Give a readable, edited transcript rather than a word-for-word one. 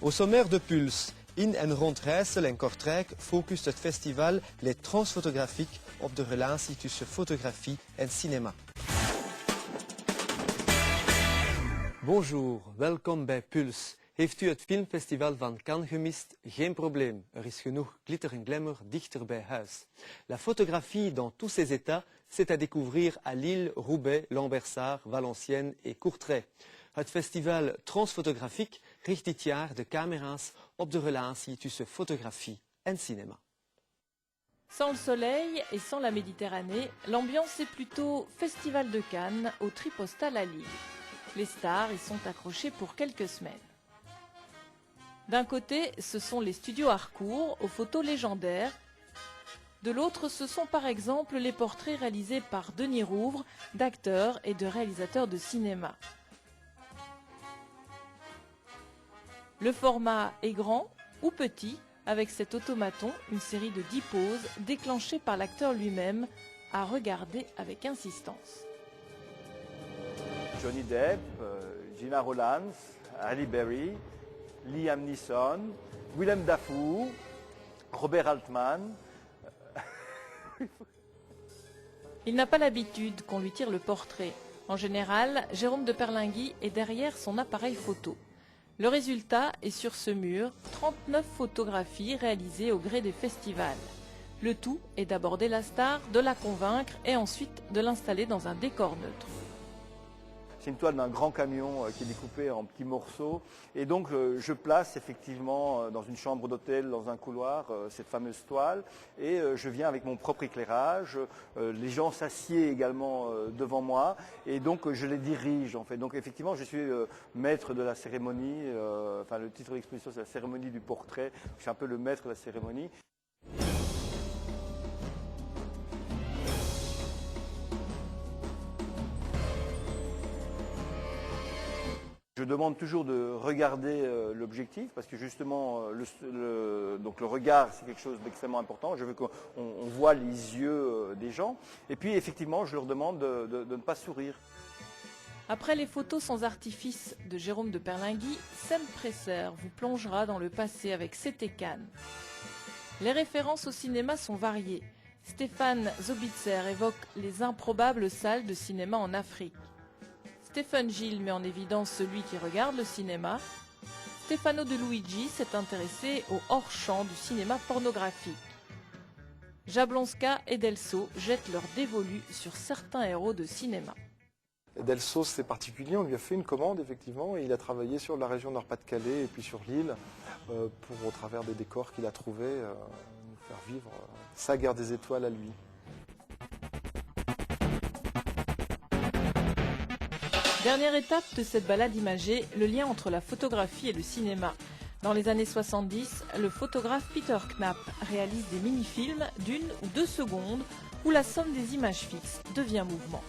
Au sommaire de Puls, in en rond Rijssel en Kortrijk focust het festival Les Transfotografiek op de relatie tussen fotografie en cinema. Bonjour, welkom bij Puls. Heeft u het filmfestival van Cannes gemist? Geen probleem, er is genoeg glitter en glamour dichter bij huis. La photographie dans tous ses états, c'est à découvrir à Lille, Roubaix, Lambersart, Valenciennes et Courtrai. Het festival Transfotografiek richt dit jaar de camera's op de relatie tussen fotografie en cinéma. Sans le soleil et sans la Méditerranée, l'ambiance est plutôt Festival de Cannes au Tripostal à Lille. Les stars y sont accrochées pour quelques semaines. D'un côté, ce sont les studios Harcourt aux photos légendaires. De l'autre, ce sont par exemple les portraits réalisés par Denis Rouvre, d'acteurs et de réalisateurs de cinéma. Le format est grand ou petit, avec cet automaton, une série de 10 poses déclenchées par l'acteur lui-même, à regarder avec insistance. Johnny Depp, Gina Rowlands, Halle Berry, Liam Neeson, Willem Dafoe, Robert Altman. Il n'a pas l'habitude qu'on lui tire le portrait. En général, Jérôme de Perlingui est derrière son appareil photo. Le résultat est sur ce mur, 39 photographies réalisées au gré des festivals. Le tout est d'aborder la star, de la convaincre et ensuite de l'installer dans un décor neutre. C'est une toile d'un grand camion qui est découpée en petits morceaux. Et donc je place effectivement dans une chambre d'hôtel, dans un couloir, cette fameuse toile. Et je viens avec mon propre éclairage. Les gens s'assiedent également devant moi. Et donc je les dirige en fait. Donc effectivement je suis maître de la cérémonie. Enfin le titre de l'exposition c'est la cérémonie du portrait. Je suis un peu le maître de la cérémonie. Je demande toujours de regarder l'objectif parce que justement donc le regard c'est quelque chose d'extrêmement important. Je veux qu'on voit les yeux des gens et puis effectivement je leur demande de ne pas sourire. Après les photos sans artifice de Jérôme de Perlingui, Sem Presser vous plongera dans le passé avec C'était Cannes. Les références au cinéma sont variées. Stéphane Zobitzer évoque les improbables salles de cinéma en Afrique. Stéphane Gilles met en évidence celui qui regarde le cinéma. Stefano De Luigi s'est intéressé au hors-champ du cinéma pornographique. Jablonska et Delso jettent leur dévolu sur certains héros de cinéma. Delso, c'est particulier, on lui a fait une commande effectivement et il a travaillé sur la région Nord-Pas-de-Calais et puis sur l'île pour, au travers des décors qu'il a trouvés, nous faire vivre sa guerre des étoiles à lui. Dernière étape de cette balade imagée, le lien entre la photographie et le cinéma. Dans les années 70, le photographe Peter Knapp réalise des mini-films d'1 ou 2 secondes où la somme des images fixes devient mouvement.